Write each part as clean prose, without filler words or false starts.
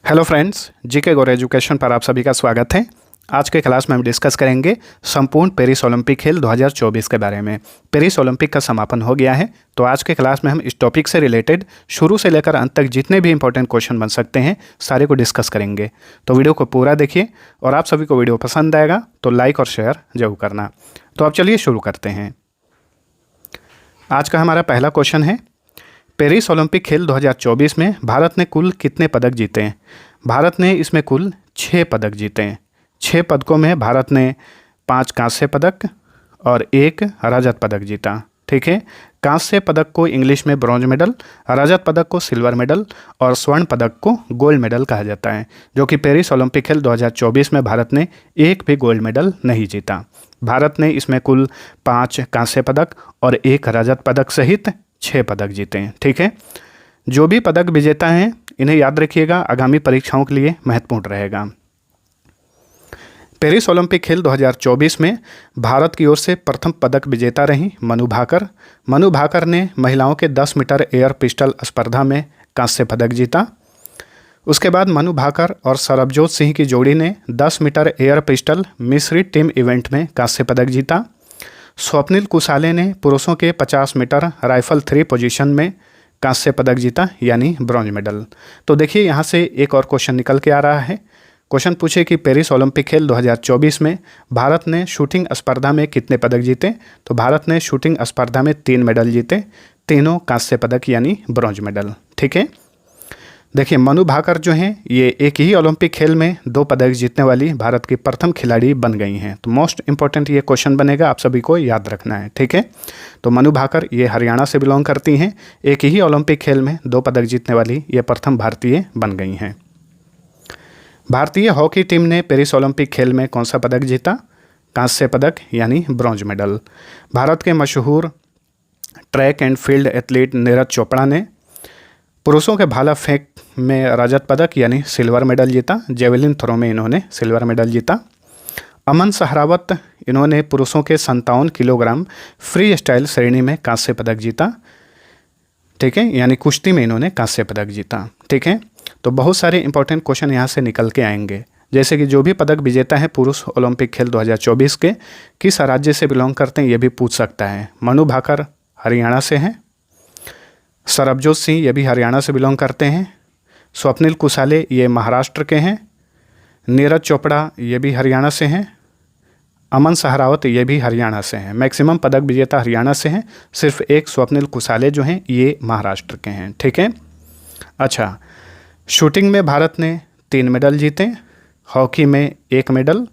Hello friends, GK गौर education पर आप सभी का स्वागत है। आज के क्लास में हम डिस्कस करेंगे संपूर्ण पेरिस ओलंपिक खेल 2024 के बारे में। पेरिस ओलंपिक का समापन हो गया है, तो आज के क्लास में हम इस टॉपिक से रिलेटेड शुरू से लेकर अंत तक जितने भी इंपॉर्टेंट क्वेश्चन बन सकते हैं सारे को डिस्कस करेंगे। तो वीडियो को पूरा देखिए और आप सभी को वीडियो पसंद आएगा तो लाइक और शेयर जरूर करना। तो अब चलिए शुरू करते हैं। आज का हमारा पहला क्वेश्चन है, पेरिस ओलंपिक खेल 2024 में भारत ने कुल कितने पदक जीते हैं? भारत ने इसमें कुल 6 पदक जीते हैं। 6 पदकों में भारत ने 5 कांस्य पदक और 1 रजत पदक जीता। ठीक है, कांस्य पदक को इंग्लिश में ब्रॉन्ज मेडल, रजत पदक को सिल्वर मेडल और स्वर्ण पदक को गोल्ड मेडल कहा जाता है, जो कि पेरिस ओलंपिक खेल 2024 में भारत ने एक भी गोल्ड मेडल नहीं जीता। भारत ने इसमें कुल 5 कांस्य पदक और 1 रजत पदक सहित 6 पदक जीते हैं। ठीक है, जो भी पदक विजेता हैं इन्हें याद रखिएगा, आगामी परीक्षाओं के लिए महत्वपूर्ण रहेगा। पेरिस ओलंपिक खेल 2024 में भारत की ओर से प्रथम पदक विजेता रहीं मनु भाकर। मनु भाकर ने महिलाओं के 10 मीटर एयर पिस्टल स्पर्धा में कांस्य पदक जीता। उसके बाद मनु भाकर और सरबजोत सिंह की जोड़ी ने 10 मीटर एयर पिस्टल मिश्रित टीम इवेंट में कांस्य पदक जीता। स्वप्निल कुसाले ने पुरुषों के 50 मीटर राइफल 3 पोजीशन में कांस्य पदक जीता, यानी ब्रॉन्ज मेडल। तो देखिए यहाँ से एक और क्वेश्चन निकल के आ रहा है। क्वेश्चन पूछे कि पेरिस ओलंपिक खेल 2024 में भारत ने शूटिंग स्पर्धा में कितने पदक जीते? तो भारत ने शूटिंग स्पर्धा में 3 मेडल जीते, तीनों कांस्य पदक यानी ब्रॉन्ज मेडल। ठीक है, देखिए मनु भाकर जो हैं ये एक ही ओलंपिक खेल में 2 पदक जीतने वाली भारत की प्रथम खिलाड़ी बन गई हैं। तो मोस्ट इंपॉर्टेंट ये क्वेश्चन बनेगा, आप सभी को याद रखना है। ठीक है, तो मनु भाकर ये हरियाणा से बिलोंग करती हैं, एक ही ओलंपिक खेल में 2 पदक जीतने वाली ये प्रथम भारतीय बन गई हैं। भारतीय हॉकी टीम ने पेरिस ओलंपिक खेल में कौन सा पदक जीता? कांस्य पदक यानी ब्रॉन्ज मेडल। भारत के मशहूर track and field athlete Neeraj Chopra ने पुरुषों के भाला फेंक में रजत पदक यानी सिल्वर मेडल जीता। जेवलिन थ्रो में इन्होंने सिल्वर मेडल जीता। अमन सहरावत इन्होंने पुरुषों के 57 किलोग्राम फ्री स्टाइल श्रेणी में कांस्य पदक जीता। ठीक है, यानी कुश्ती में इन्होंने कांस्य पदक जीता। ठीक है, तो बहुत सारे इंपॉर्टेंट क्वेश्चन यहाँ से निकल के आएंगे, जैसे कि जो भी पदक विजेता है पुरुष ओलंपिक खेल 2024 के किस राज्य से बिलोंग करते हैं ये भी पूछ सकता है। मनु भाकर हरियाणा से हैं, सरबजोत सिंह ये भी हरियाणा से बिलोंग करते हैं, स्वप्निल कुसाले ये महाराष्ट्र के हैं, नीरज चोपड़ा ये भी हरियाणा से हैं, अमन सहरावत ये भी हरियाणा से हैं। मैक्सिमम पदक विजेता हरियाणा से हैं, सिर्फ एक स्वप्निल कुसाले जो हैं ये महाराष्ट्र के हैं। ठीक है, अच्छा, शूटिंग में भारत ने 3 मेडल जीते, हॉकी में 1 मेडल,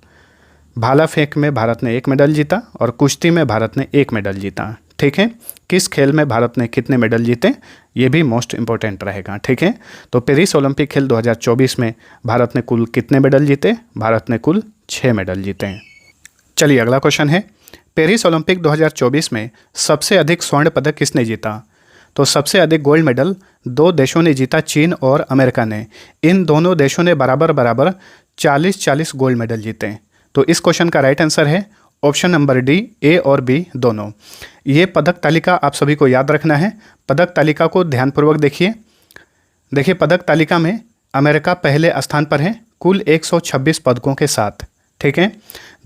भाला फेंक में भारत ने 1 मेडल जीता और कुश्ती में भारत ने 1 मेडल जीता। ठीक है, किस खेल में भारत ने कितने मेडल जीते ये भी मोस्ट इंपॉर्टेंट रहेगा। ठीक है, तो पेरिस ओलंपिक खेल 2024 में भारत ने कुल कितने मेडल जीते? भारत ने कुल 6 मेडल जीते हैं। चलिए अगला क्वेश्चन है, पेरिस ओलंपिक 2024 में सबसे अधिक स्वर्ण पदक किसने जीता? तो सबसे अधिक गोल्ड मेडल 2 देशों ने जीता, चीन और अमेरिका ने। इन दोनों देशों ने बराबर 40-40 गोल्ड मेडल जीते। तो इस क्वेश्चन का राइट आंसर है ऑप्शन नंबर डी, ए और बी दोनों। ये पदक तालिका आप सभी को याद रखना है। पदक तालिका को ध्यानपूर्वक देखिए। देखिए पदक तालिका में अमेरिका पहले स्थान पर है कुल 126 पदकों के साथ। ठीक है,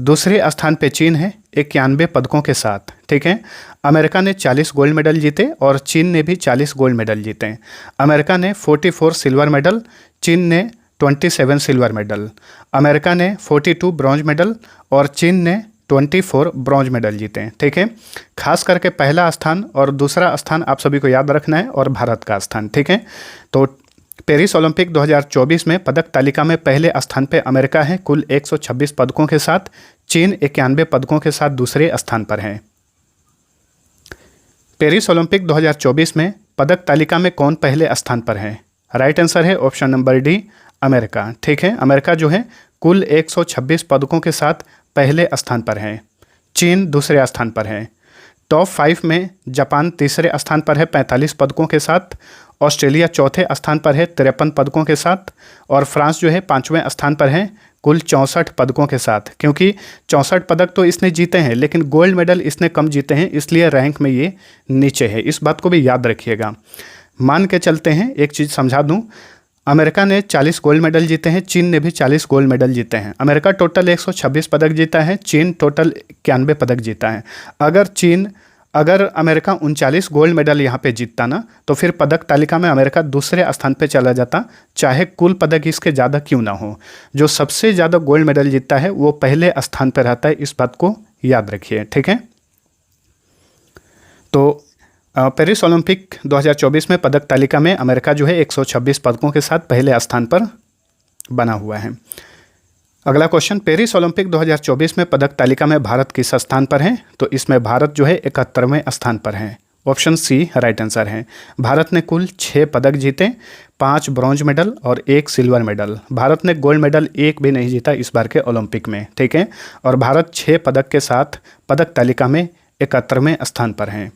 दूसरे स्थान पे चीन है 91 पदकों के साथ। ठीक है, अमेरिका ने 40 गोल्ड मेडल जीते और चीन ने भी 40 गोल्ड मेडल जीते। अमेरिका ने 44 सिल्वर मेडल, चीन ने 27 सिल्वर मेडल। अमेरिका ने 42 ब्रॉन्ज मेडल और चीन ने 24 ब्रॉन्ज मेडल जीते हैं। ठीक है, खास करके पहला स्थान और दूसरा स्थान आप सभी को याद रखना है और भारत का स्थान। ठीक है, तो पेरिस ओलंपिक 2024 में पदक तालिका में पहले स्थान पे अमेरिका है कुल 126 पदकों के साथ, चीन 91 पदकों के साथ दूसरे स्थान पर है। पेरिस ओलंपिक 2024 में पदक तालिका में कौन पहले स्थान पर है? राइट आंसर है ऑप्शन नंबर डी, अमेरिका। ठीक है, अमेरिका जो है कुल 126 पदकों के साथ पहले स्थान पर है, चीन दूसरे स्थान पर है। टॉप 5 में जापान तीसरे स्थान पर है 45 पदकों के साथ, ऑस्ट्रेलिया चौथे स्थान पर है 53 पदकों के साथ और फ्रांस जो है 5वें स्थान पर है कुल 64 पदकों के साथ। क्योंकि 64 पदक तो इसने जीते हैं लेकिन गोल्ड मेडल इसने कम जीते हैं, इसलिए रैंक में ये नीचे है। इस बात को भी याद रखिएगा। मान के चलते हैं, एक चीज़ समझा दूँ, अमेरिका ने 40 गोल्ड मेडल जीते हैं, चीन ने भी 40 गोल्ड मेडल जीते हैं। अमेरिका टोटल 126 पदक जीता है, चीन टोटल 91 पदक जीता है। अगर अमेरिका 39 गोल्ड मेडल यहाँ पे जीतता ना, तो फिर पदक तालिका में अमेरिका दूसरे स्थान पे चला जाता, चाहे कुल पदक इसके ज़्यादा क्यों ना हो। जो सबसे ज़्यादा गोल्ड मेडल जीतता है वो पहले स्थान पर रहता है, इस बात को याद रखिए, ठीक है। तो पेरिस ओलंपिक 2024 में पदक तालिका में अमेरिका जो है 126 पदकों के साथ पहले स्थान पर बना हुआ है। अगला क्वेश्चन, पेरिस ओलंपिक 2024 में पदक तालिका में भारत किस स्थान पर है? तो इसमें भारत जो है 71वें स्थान पर है। ऑप्शन सी राइट आंसर है। भारत ने कुल 6 पदक जीते, 5 ब्रॉन्ज मेडल और 1 सिल्वर मेडल। भारत ने गोल्ड मेडल एक भी नहीं जीता इस बार के ओलंपिक में, ठीक है। और भारत 6 पदक के साथ पदक तालिका में 71वें स्थान पर है।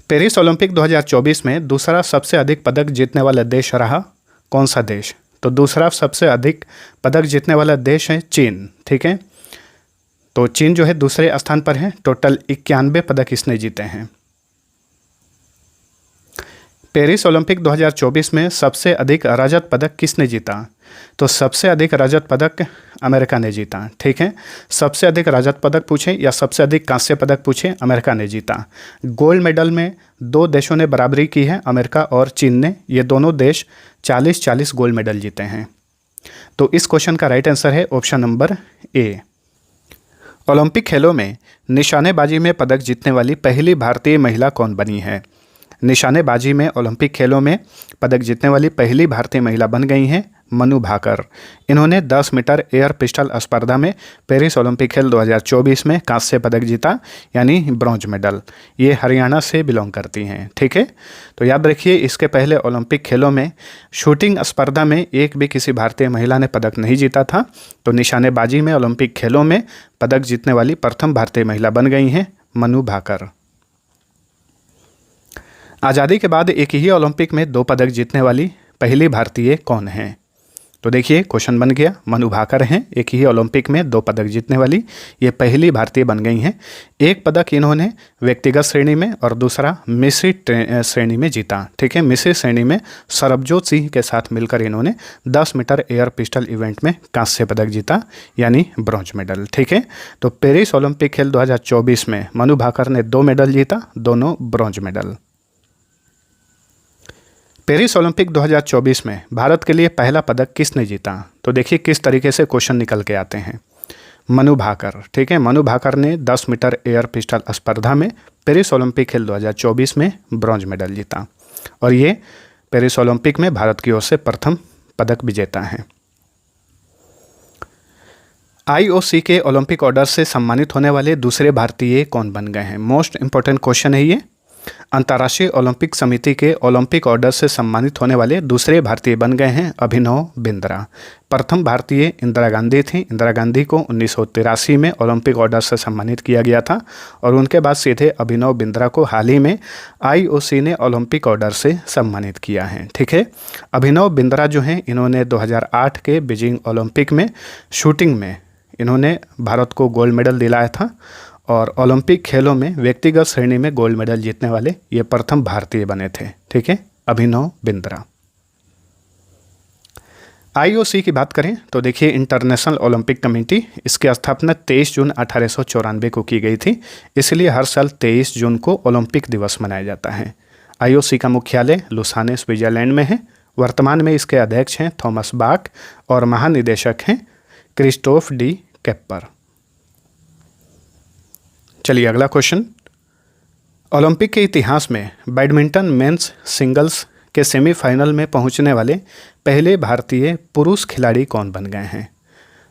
पेरिस ओलंपिक 2024 में दूसरा सबसे अधिक पदक जीतने वाला देश रहा कौन सा देश? तो दूसरा सबसे अधिक पदक जीतने वाला देश है चीन, ठीक है। तो चीन जो है दूसरे स्थान पर है, टोटल 91 पदक इसने जीते हैं। पेरिस ओलंपिक 2024 में सबसे अधिक रजत पदक किसने जीता? तो सबसे अधिक रजत पदक अमेरिका ने जीता, ठीक है। सबसे अधिक रजत पदक पूछे या सबसे अधिक कांस्य पदक पूछे, अमेरिका ने जीता। गोल्ड मेडल में 2 देशों ने बराबरी की है, अमेरिका और चीन ने। ये दोनों देश 40-40 गोल्ड मेडल जीते हैं। तो इस क्वेश्चन का राइट आंसर है ऑप्शन नंबर ए। ओलंपिक खेलों में निशानेबाजी में पदक जीतने वाली पहली भारतीय महिला कौन बनी है? निशानेबाजी में ओलंपिक खेलों में पदक जीतने वाली पहली भारतीय महिला बन गई हैं मनु भाकर। इन्होंने 10 मीटर एयर पिस्टल स्पर्धा में पेरिस ओलंपिक खेल 2024 में कांस्य पदक जीता, यानी ब्रॉन्ज मेडल। ये हरियाणा से बिलोंग करती हैं, ठीक है। तो याद रखिए, इसके पहले ओलंपिक खेलों में शूटिंग स्पर्धा में एक भी किसी भारतीय महिला ने पदक नहीं जीता था। तो निशानेबाजी में ओलंपिक खेलों में पदक जीतने वाली प्रथम भारतीय महिला बन गई हैं मनु भाकर। आज़ादी के बाद एक ही ओलंपिक में 2 पदक जीतने वाली पहली भारतीय कौन है? तो देखिए क्वेश्चन बन गया, मनु भाकर हैं, एक ही ओलंपिक में 2 पदक जीतने वाली ये पहली भारतीय बन गई हैं। एक पदक इन्होंने व्यक्तिगत श्रेणी में और दूसरा मिश्रित श्रेणी में जीता, ठीक है। मिश्रित श्रेणी में सरबजोत सिंह के साथ मिलकर इन्होंने 10 मीटर एयर पिस्टल इवेंट में कांस्य पदक जीता, यानी ब्रॉन्ज मेडल, ठीक है। तो पेरिस ओलंपिक खेल 2024 में मनु भाकर ने 2 मेडल जीता, दोनों ब्रॉन्ज मेडल। पेरिस ओलंपिक 2024 में भारत के लिए पहला पदक किसने जीता? तो देखिए किस तरीके से क्वेश्चन निकल के आते हैं। मनु भाकर, ठीक है। मनु भाकर ने 10 मीटर एयर पिस्टल स्पर्धा में पेरिस ओलंपिक खेल 2024 में ब्रॉन्ज मेडल जीता और ये पेरिस ओलंपिक में भारत की ओर से प्रथम पदक विजेता हैं। IOC के ओलंपिक ऑर्डर से सम्मानित होने वाले दूसरे भारतीय कौन बन गए हैं? मोस्ट इंपॉर्टेंट क्वेश्चन है ये। अंतर्राष्ट्रीय ओलंपिक समिति के ओलंपिक ऑर्डर से सम्मानित होने वाले दूसरे भारतीय बन गए हैं अभिनव बिंद्रा। प्रथम भारतीय इंदिरा गांधी थी। इंदिरा गांधी को 1983 में ओलंपिक ऑर्डर से सम्मानित किया गया था और उनके बाद सीधे अभिनव बिंद्रा को हाल ही में IOC ने ओलंपिक ऑर्डर से सम्मानित किया है, ठीक है। अभिनव बिंद्रा जो हैं, इन्होंने 2008 के बीजिंग ओलंपिक में शूटिंग में इन्होंने भारत को गोल्ड मेडल दिलाया था और ओलंपिक खेलों में व्यक्तिगत श्रेणी में गोल्ड मेडल जीतने वाले ये प्रथम भारतीय बने थे, ठीक है, अभिनव बिंद्रा। IOC की बात करें तो देखिए इंटरनेशनल ओलंपिक कमेटी, इसकी स्थापना 23 जून 1894 को की गई थी, इसलिए हर साल 23 जून को ओलंपिक दिवस मनाया जाता है। IOC का मुख्यालय लुसाने स्विट्जरलैंड में है। वर्तमान में इसके अध्यक्ष हैं थॉमस बाक और महानिदेशक हैं क्रिस्टोफ डी केपर। चलिए अगला क्वेश्चन, ओलंपिक के इतिहास में बैडमिंटन मेंस सिंगल्स के सेमीफाइनल में पहुंचने वाले पहले भारतीय पुरुष खिलाड़ी कौन बन गए हैं?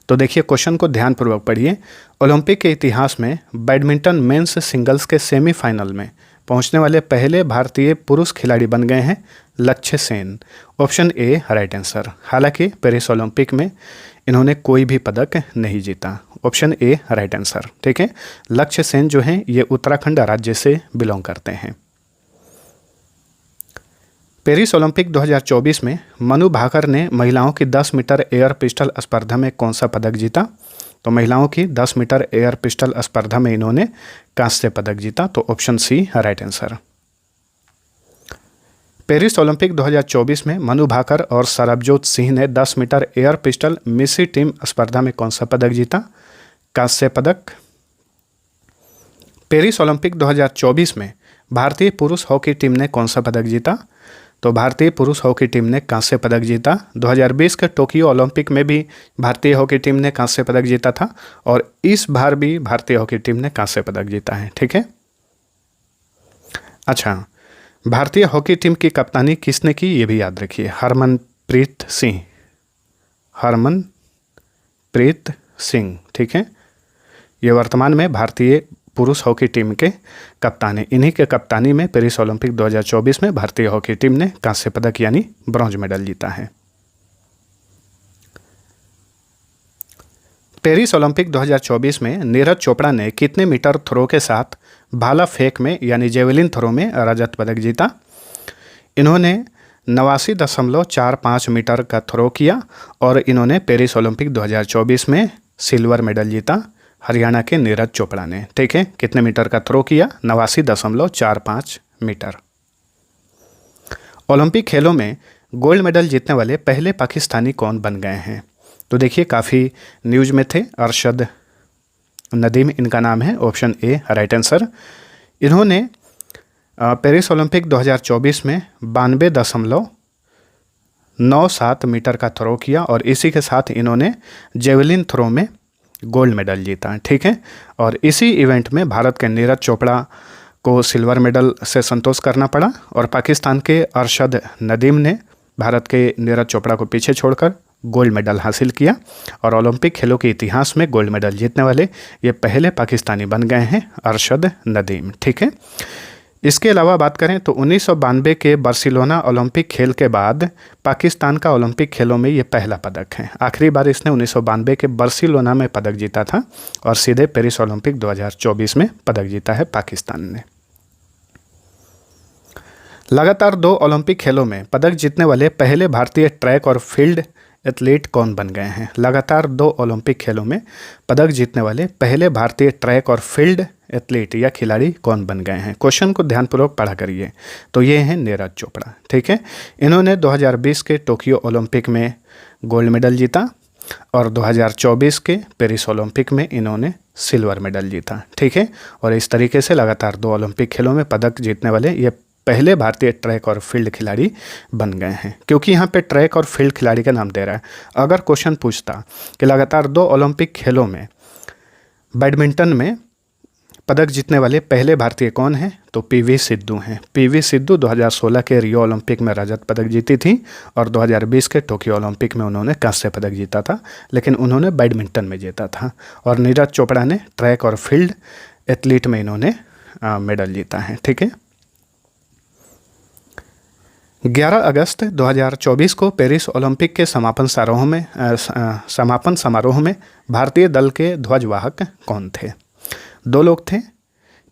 तो देखिए क्वेश्चन को ध्यानपूर्वक पढ़िए। ओलंपिक के इतिहास में बैडमिंटन मेंस सिंगल्स के सेमीफाइनल में पहुंचने वाले पहले भारतीय पुरुष खिलाड़ी बन गए हैं लक्ष्य Sen. Option A right answer. हालांकि पेरिस ओलंपिक में इन्होंने कोई भी पदक नहीं जीता। ऑप्शन ए राइट आंसर, ठीक है। लक्ष्य सेन जो हैं ये उत्तराखंड राज्य से बिलोंग करते हैं। पेरिस ओलंपिक 2024 में मनु भाकर ने महिलाओं की 10 मीटर एयर पिस्टल स्पर्धा में कौन सा पदक जीता? तो महिलाओं की 10 मीटर एयर पिस्टल स्पर्धा में इन्होंने कांस्य पदक जीता। तो option C right answer. Paris Olympic 2024 में मनु भाकर और सरबजोत सिंह ने 10 metre air pistol mixed team स्पर्धा में कौन सा पदक जीता? कांस्य पदक। पेरिस ओलंपिक 2024 में भारतीय पुरुष हॉकी टीम ने कौन सा पदक जीता? तो भारतीय पुरुष हॉकी टीम ने कांस्य पदक जीता। 2020 के टोक्यो ओलंपिक में भी भारतीय हॉकी टीम ने कांस्य पदक जीता था और इस बार भी भारतीय हॉकी टीम ने कांस्य पदक जीता है। ठीक है। अच्छा, भारतीय हॉकी टीम की कप्तानी किसने की, ये भी याद रखिए, हरमनप्रीत सिंह। हरमनप्रीत सिंह, ठीक है। ये वर्तमान में भारतीय पुरुष हॉकी टीम के कप्तान हैं। इन्हीं के कप्तानी में पेरिस ओलंपिक 2024 में भारतीय हॉकी टीम ने कांस्य पदक यानी ब्रॉन्ज मेडल जीता है। पेरिस ओलंपिक 2024 में नीरज चोपड़ा ने कितने मीटर थ्रो के साथ भाला फेंक में यानी जेवलिन थ्रो में रजत पदक जीता? इन्होंने 89.45 मीटर का थ्रो किया और इन्होंने पेरिस ओलंपिक 2024 में सिल्वर मेडल जीता। हरियाणा के नीरज चोपड़ा ने, ठीक है। कितने मीटर का थ्रो किया? 89.45 मीटर। ओलंपिक खेलों में गोल्ड मेडल जीतने वाले पहले पाकिस्तानी कौन बन गए हैं? तो देखिए, काफ़ी न्यूज में थे। अरशद नदीम इनका नाम है, ऑप्शन ए राइट आंसर। इन्होंने पेरिस ओलंपिक 2024 में 92.97 मीटर का थ्रो किया और इसी के साथ इन्होंने जेवलिन थ्रो में गोल्ड मेडल जीता, ठीक है। और इसी इवेंट में भारत के नीरज चोपड़ा को सिल्वर मेडल से संतोष करना पड़ा और पाकिस्तान के अरशद नदीम ने भारत के नीरज चोपड़ा को पीछे छोड़कर गोल्ड मेडल हासिल किया और ओलंपिक खेलों के इतिहास में गोल्ड मेडल जीतने वाले ये पहले पाकिस्तानी बन गए हैं, अरशद नदीम, ठीक है। इसके अलावा बात करें तो 1992 के बार्सिलोना ओलंपिक खेल के बाद पाकिस्तान का ओलंपिक खेलों में ये पहला पदक है। आखिरी बार इसने 1992 के बार्सिलोना में पदक जीता था और सीधे पेरिस ओलंपिक 2024 में पदक जीता है पाकिस्तान ने। लगातार 2 ओलंपिक खेलों में पदक जीतने वाले पहले भारतीय ट्रैक और फील्ड एथलीट कौन बन गए हैं? लगातार 2 ओलंपिक खेलों में पदक जीतने वाले पहले भारतीय ट्रैक और फील्ड एथलीट या खिलाड़ी कौन बन गए हैं? क्वेश्चन को ध्यानपूर्वक पढ़ा करिए। तो ये हैं नीरज चोपड़ा, ठीक है। इन्होंने 2020 के टोक्यो ओलंपिक में गोल्ड मेडल जीता और 2024 के पेरिस ओलंपिक में इन्होंने सिल्वर मेडल जीता, ठीक है। और इस तरीके से लगातार 2 ओलंपिक खेलों में पदक जीतने वाले ये पहले भारतीय ट्रैक और फील्ड खिलाड़ी बन गए हैं। क्योंकि यहाँ पे ट्रैक और फील्ड खिलाड़ी का नाम दे रहा है। अगर क्वेश्चन पूछता कि लगातार 2 ओलंपिक खेलों में बैडमिंटन में पदक जीतने वाले पहले भारतीय कौन हैं, तो पीवी सिद्धू हैं। पीवी सिद्धू 2016 के रियो ओलंपिक में रजत पदक जीती थी और 2020 के टोक्यो ओलंपिक में उन्होंने कांस्य पदक जीता था, लेकिन उन्होंने बैडमिंटन में जीता था। और नीरज चोपड़ा ने ट्रैक और फील्ड एथलीट में इन्होंने मेडल जीता है, ठीक है। 11 अगस्त 2024 को पेरिस ओलंपिक के समापन समारोह में भारतीय दल के ध्वजवाहक कौन थे? 2 लोग थे,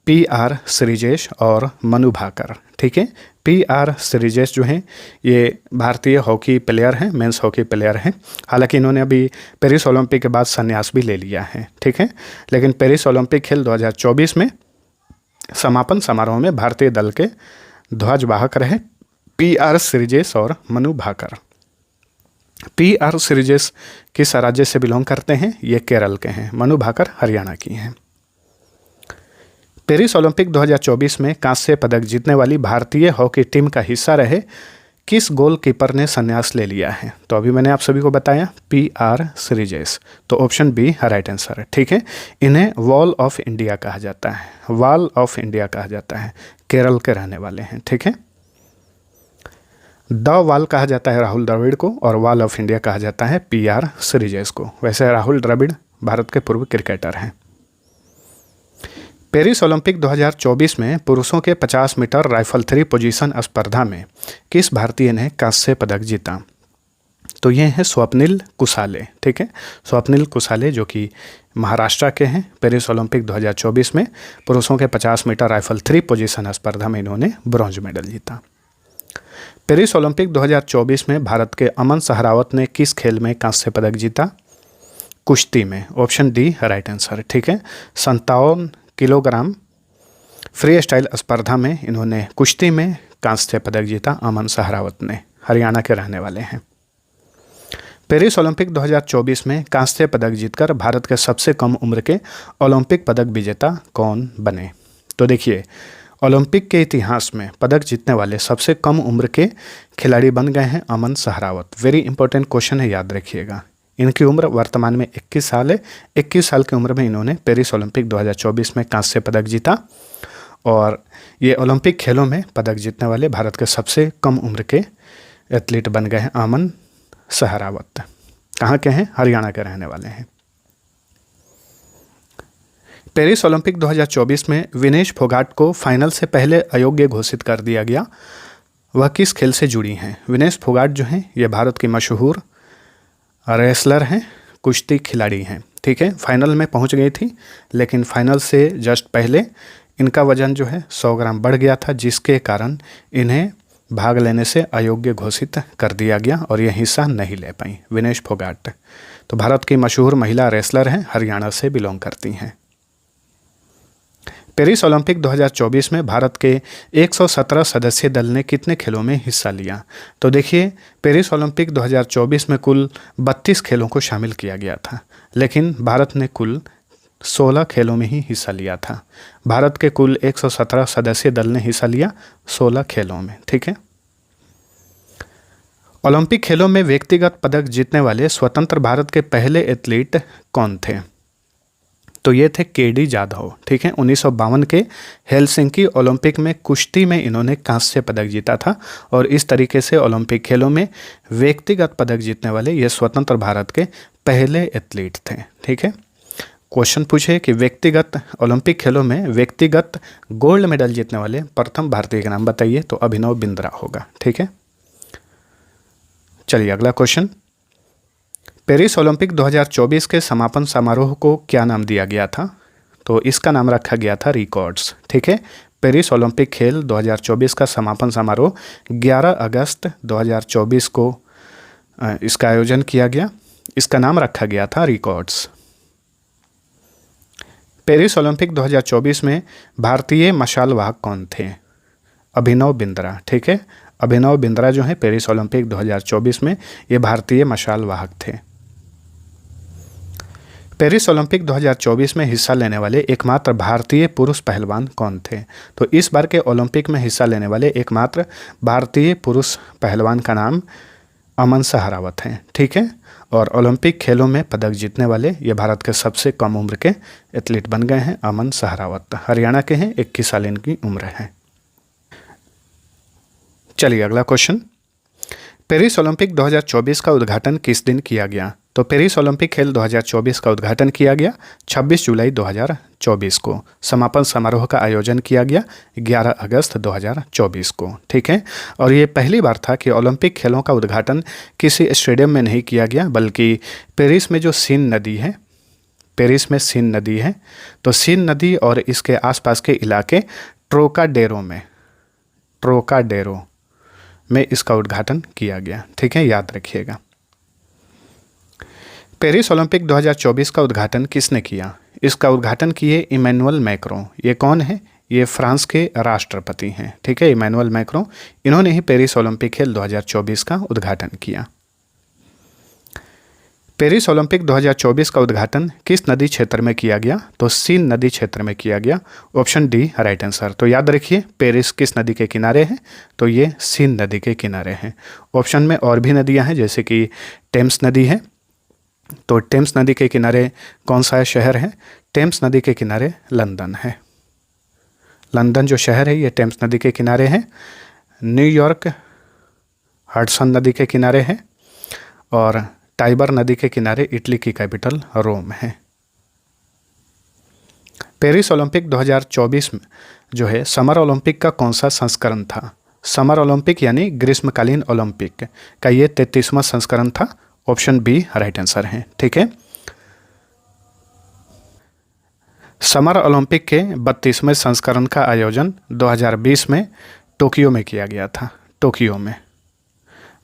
PR श्रीजेश और मनु भाकर, ठीक है। PR श्रीजेश जो हैं ये भारतीय हॉकी प्लेयर हैं, मेंस हॉकी प्लेयर हैं। हालांकि इन्होंने अभी पेरिस ओलंपिक के बाद संन्यास भी ले लिया है, ठीक है। लेकिन पेरिस ओलंपिक खेल 2024 में समापन समारोह में भारतीय दल के ध्वजवाहक रहे PR श्रीजेश और मनु भाकर। PR श्रीजेश किस राज्य से बिलोंग करते हैं? ये केरल के हैं। मनु भाकर हरियाणा की हैं। पेरिस ओलंपिक 2024 में कांस्य पदक जीतने वाली भारतीय हॉकी टीम का हिस्सा रहे किस गोलकीपर ने संन्यास ले लिया है? तो अभी मैंने आप सभी को बताया PR श्रीजेश, तो ऑप्शन बी राइट आंसर है, ठीक है। इन्हें वॉल ऑफ इंडिया कहा जाता है, वॉल ऑफ इंडिया कहा जाता है। केरल के रहने वाले हैं, ठीक है। द वॉल कहा जाता है राहुल द्रविड़ को और वॉल ऑफ इंडिया कहा जाता है PR श्रीजेश को। वैसे राहुल द्रविड़ भारत के पूर्व क्रिकेटर हैं। पेरिस ओलंपिक 2024 में पुरुषों के 50 मीटर राइफल थ्री पोजीशन स्पर्धा में किस भारतीय ने कांस्य पदक जीता? तो ये हैं स्वप्निल कुसाले, ठीक है। स्वप्निल कुसाले जो कि महाराष्ट्र के हैं। पेरिस ओलंपिक 2024 में पुरुषों के 50 मीटर राइफल थ्री पोजीशन स्पर्धा में इन्होंने ब्रॉन्ज मेडल जीता। पेरिस ओलंपिक 2024 में भारत के अमन सहरावत ने किस खेल में कांस्य पदक जीता? कुश्ती में, ऑप्शन डी राइट आंसर, ठीक है। 57 किलोग्राम फ्री स्टाइल स्पर्धा में इन्होंने कुश्ती में कांस्य पदक जीता अमन सहरावत ने, हरियाणा के रहने वाले हैं। पेरिस ओलंपिक 2024 में कांस्य पदक जीतकर भारत के सबसे कम उम्र के ओलंपिक पदक विजेता कौन बने? तो देखिए, ओलंपिक के इतिहास में पदक जीतने वाले सबसे कम उम्र के खिलाड़ी बन गए हैं अमन सहरावत। वेरी इंपॉर्टेंट क्वेश्चन है, याद रखिएगा। इनकी उम्र वर्तमान में 21 साल है। 21 साल की उम्र में इन्होंने पेरिस ओलंपिक 2024 में कांस्य पदक जीता और ये ओलंपिक खेलों में पदक जीतने वाले भारत के सबसे कम उम्र के एथलीट बन गए हैं अमन सहरावत। कहाँ के हैं? हरियाणा के रहने वाले हैं। पेरिस ओलंपिक 2024 में विनेश फोगाट को फाइनल से पहले अयोग्य घोषित कर दिया गया। वह किस खेल से जुड़ी हैं? विनेश फोगाट जो हैं ये भारत की मशहूर रेसलर हैं, कुश्ती खिलाड़ी हैं। ठीक है, फाइनल में पहुंच गई थी, लेकिन फाइनल से जस्ट पहले इनका वजन जो है 100 ग्राम बढ़ गया था, जिसके कारण इन्हें भाग लेने से अयोग्य घोषित कर दिया गया और ये हिस्सा नहीं ले पाई। विनेश फोगाट तो भारत की मशहूर महिला रेसलर हैं, हरियाणा से बिलोंग करती हैं। पेरिस ओलंपिक 2024 में भारत के 117 सदस्यीय दल ने कितने खेलों में हिस्सा लिया? तो देखिए, पेरिस ओलंपिक 2024 में कुल 32 खेलों को शामिल किया गया था, लेकिन भारत ने कुल 16 खेलों में ही हिस्सा लिया था। भारत के कुल 117 सदस्यीय दल ने हिस्सा लिया 16 खेलों में। ठीक है। ओलंपिक खेलों में व्यक्तिगत पदक जीतने वाले स्वतंत्र भारत के पहले एथलीट कौन थे? तो ये थे के.डी. जाधव। ठीक है, 1952 के हेलसिंकी ओलंपिक में कुश्ती में इन्होंने कांस्य पदक जीता था और इस तरीके से ओलंपिक खेलों में व्यक्तिगत पदक जीतने वाले ये स्वतंत्र भारत के पहले एथलीट थे। ठीक है, क्वेश्चन पूछे कि व्यक्तिगत ओलंपिक खेलों में व्यक्तिगत गोल्ड मेडल जीतने वाले प्रथम भारतीय का नाम बताइए, तो अभिनव बिंद्रा होगा। ठीक है, चलिए अगला क्वेश्चन। पेरिस ओलंपिक 2024 के समापन समारोह को क्या नाम दिया गया था? तो इसका नाम रखा गया था रिकॉर्ड्स। ठीक है, पेरिस ओलंपिक खेल 2024 का समापन समारोह 11 अगस्त 2024 को इसका आयोजन किया गया। इसका नाम रखा गया था रिकॉर्ड्स। पेरिस ओलंपिक 2024 में भारतीय मशाल वाहक कौन थे? अभिनव बिंद्रा। ठीक है, अभिनव बिंद्रा जो है पेरिस ओलंपिक 2024 में ये भारतीय मशाल वाहक थे। पेरिस ओलंपिक 2024 में हिस्सा लेने वाले एकमात्र भारतीय पुरुष पहलवान कौन थे? तो इस बार के ओलंपिक में हिस्सा लेने वाले एकमात्र भारतीय पुरुष पहलवान का नाम अमन सहरावत हैं। ठीक है, और ओलंपिक खेलों में पदक जीतने वाले ये भारत के सबसे कम उम्र के एथलीट बन गए हैं अमन सहरावत। हरियाणा के हैं, 21 साल इनकी उम्र है। चलिए अगला क्वेश्चन। पेरिस ओलंपिक 2024 का उद्घाटन किस दिन किया गया? तो पेरिस ओलंपिक खेल 2024 का उद्घाटन किया गया 26 जुलाई 2024 को। समापन समारोह का आयोजन किया गया 11 अगस्त 2024 को। ठीक है, और ये पहली बार था कि ओलंपिक खेलों का उद्घाटन किसी स्टेडियम में नहीं किया गया, बल्कि पेरिस में जो सीन नदी है, पेरिस में सीन नदी है, तो सीन नदी और इसके आसपास के इलाके ट्रोकाडेरो में इसका उद्घाटन किया गया। ठीक है, याद रखिएगा। पेरिस ओलंपिक 2024 का उद्घाटन किसने किया? इसका उद्घाटन किए इमैनुअल मैक्रों। ये कौन है? ये फ्रांस के राष्ट्रपति हैं। ठीक है, इमैनुअल मैक्रों, इन्होंने ही पेरिस ओलंपिक खेल 2024 का उद्घाटन किया। पेरिस ओलंपिक 2024 का उद्घाटन किस नदी क्षेत्र में किया गया? तो सीन नदी क्षेत्र में किया गया। Option D right answer. तो याद रखिए, पेरिस किस नदी के किनारे है? तो ये सीन नदी के किनारे हैं। ऑप्शन में और भी नदियां हैं, जैसे कि टेम्स नदी है, तो टेम्स नदी के किनारे कौन सा शहर है? टेम्स नदी के किनारे लंदन है। लंदन जो शहर है ये टेम्स नदी के किनारे है। न्यूयॉर्क हडसन नदी के किनारे है और टाइबर नदी के किनारे इटली की कैपिटल रोम है। पेरिस ओलंपिक 2024 में जो है समर ओलंपिक का कौन सा संस्करण था? समर ओलंपिक यानी ग्रीष्मकालीन ओलंपिक का ये 33वां संस्करण था। ऑप्शन बी राइट आंसर है। ठीक है, समर ओलंपिक के 32वें संस्करण का आयोजन 2020 में टोक्यो में किया गया था। टोक्यो में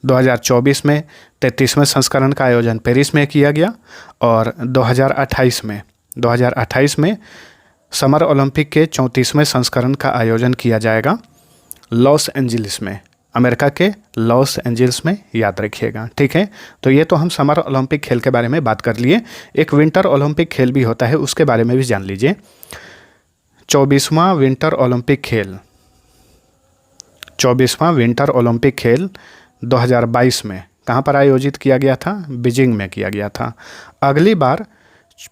2024 में 33वें संस्करण का आयोजन पेरिस में किया गया और 2028 में समर ओलंपिक के 34वें संस्करण का आयोजन किया जाएगा लॉस एंजलिस में, अमेरिका के लॉस एंजल्स में, याद रखिएगा। ठीक है, तो ये तो हम समर ओलंपिक खेल के बारे में बात कर लिए। एक विंटर ओलंपिक खेल भी होता है, उसके बारे में भी जान लीजिए। 24वां विंटर ओलंपिक खेल, 24वां विंटर ओलंपिक खेल 2022 में कहाँ पर आयोजित किया गया था? बीजिंग में किया गया था। अगली बार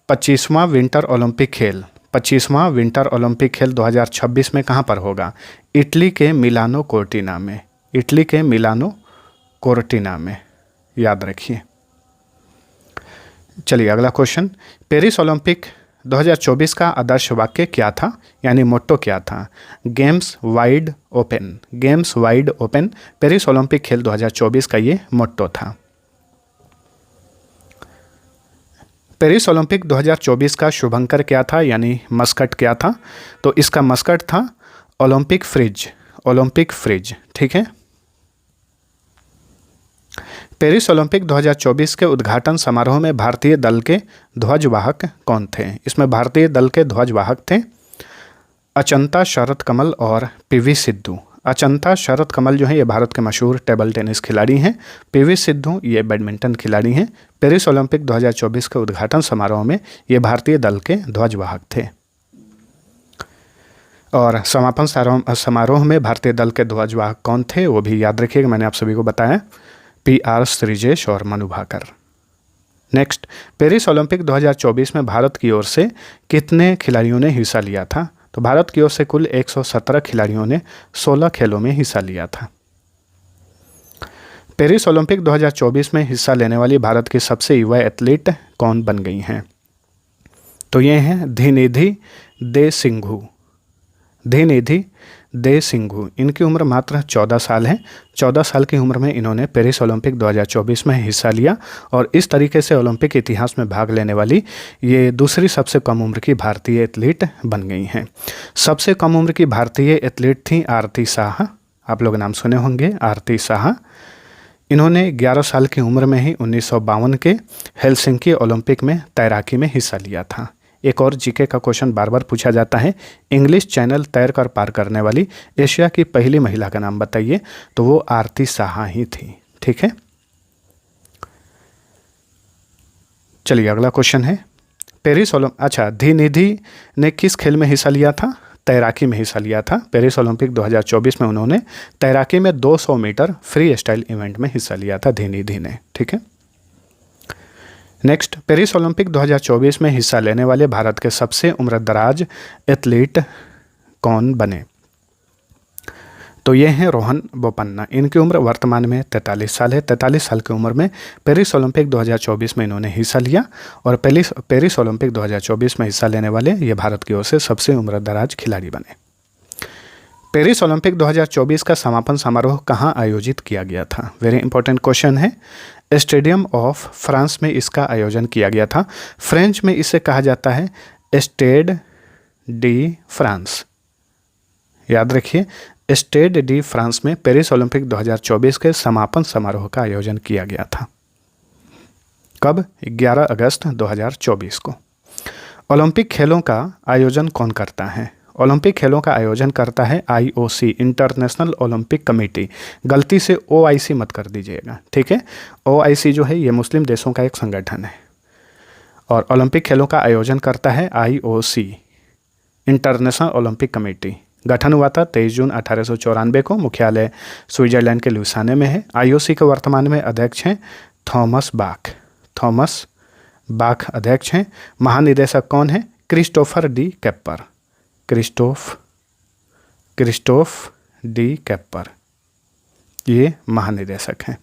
25वां विंटर ओलंपिक खेल, 25वां विंटर ओलंपिक खेल 2026 में कहाँ पर होगा? इटली के मिलानो कोर्टिना में, इटली के मिलानो कोर्टिना में, याद रखिए। चलिए अगला क्वेश्चन, पेरिस ओलंपिक 2024 का आदर्श वाक्य क्या था, यानी मोट्टो क्या था? Games wide open, games wide open Paris Olympic खेल 2024 का ये मोट्टो था। पेरिस ओलंपिक 2024 का शुभंकर क्या था, यानी मस्कट क्या था? तो इसका मस्कट था ओलंपिक फ्रिज, ओलंपिक फ्रिज। ठीक है, पेरिस ओलंपिक 2024 के उद्घाटन समारोह में भारतीय दल के ध्वजवाहक कौन थे? इसमें भारतीय दल के ध्वजवाहक थे अचंता शरत कमल और पीवी सिद्धू। अचंता शरत कमल जो है ये भारत के मशहूर टेबल टेनिस खिलाड़ी हैं। पीवी सिद्धू ये बैडमिंटन खिलाड़ी हैं। पेरिस ओलंपिक 2024 के उद्घाटन समारोह में ये भारतीय दल के ध्वजवाहक थे। और समापन समारोह में भारतीय दल के ध्वजवाहक कौन थे वो भी याद रखिएगा, मैंने आप सभी को बताया, PR श्रीजेश और Manu Bhaker. Next, Paris Olympic 2024 में भारत की ओर से कितने खिलाड़ियों ने हिस्सा लिया था? तो भारत की ओर से कुल 117 खिलाड़ियों ने 16 खेलों में हिस्सा लिया था। पेरिस ओलंपिक 2024 में हिस्सा लेने वाली भारत की सबसे युवा एथलीट कौन बन गई हैं? तो ये हैं धीनिधि दे सिंघू, धीनिधि दे सिंघू। इनकी उम्र मात्र 14 साल है। 14 साल की उम्र में इन्होंने पेरिस ओलंपिक 2024 में हिस्सा लिया और इस तरीके से ओलंपिक इतिहास में भाग लेने वाली ये दूसरी सबसे कम उम्र की भारतीय एथलीट बन गई हैं। सबसे कम उम्र की भारतीय एथलीट थी आरती शाह, आप लोग नाम सुने होंगे, आरती शाह। इन्होंने 11 साल की उम्र में ही 1952 के हेलसिंकी ओलंपिक में तैराकी में हिस्सा लिया था। एक और जीके का क्वेश्चन बार बार पूछा जाता है, इंग्लिश चैनल तैर कर पार करने वाली एशिया की पहली महिला का नाम बताइए, तो वो आरती शाह ही थी। ठीक है, चलिए अगला क्वेश्चन है, पेरिस ओलंपिक, अच्छा, धीनिधि ने किस खेल में हिस्सा लिया था? तैराकी में हिस्सा लिया था। पेरिस ओलंपिक 2024 में उन्होंने तैराकी में 200 मीटर फ्री स्टाइल इवेंट में हिस्सा लिया था धीनिधि ने। ठीक है, नेक्स्ट, पेरिस ओलंपिक 2024 में हिस्सा लेने वाले भारत के सबसे उम्रदराज एथलीट कौन बने? तो ये हैं रोहन बोपन्ना। इनकी उम्र वर्तमान में 43 साल है। 43 साल की उम्र में पेरिस ओलंपिक 2024 में इन्होंने हिस्सा लिया और पेरिस ओलंपिक 2024 में हिस्सा लेने वाले ये भारत की ओर से सबसे उम्रदराज खिलाड़ी बने। पेरिस ओलंपिक 2024 का समापन समारोह कहाँ आयोजित किया गया था? वेरी इंपॉर्टेंट क्वेश्चन है। स्टेडियम ऑफ फ्रांस में इसका आयोजन किया गया था। फ्रेंच में इसे कहा जाता है स्टेड डी फ्रांस, याद रखिए, स्टेड डी फ्रांस में पेरिस ओलंपिक 2024 के समापन समारोह का आयोजन किया गया था। कब? 11 अगस्त 2024 को। ओलंपिक खेलों का आयोजन कौन करता है? ओलंपिक खेलों का आयोजन करता है IOC, इंटरनेशनल ओलंपिक कमेटी। गलती से OIC मत कर दीजिएगा, ठीक है। OIC जो है ये मुस्लिम देशों का एक संगठन है और ओलंपिक खेलों का आयोजन करता है IOC, इंटरनेशनल ओलंपिक कमेटी। गठन हुआ था 23 जून 1894 को। मुख्यालय स्विट्जरलैंड के लुसाने में है। IOC के वर्तमान में अध्यक्ष हैं थॉमस बाख। थॉमस बाख अध्यक्ष हैं। महानिदेशक कौन है? Christopher De Kepper. Christophe De Kepper ये महानिदेशक हैं।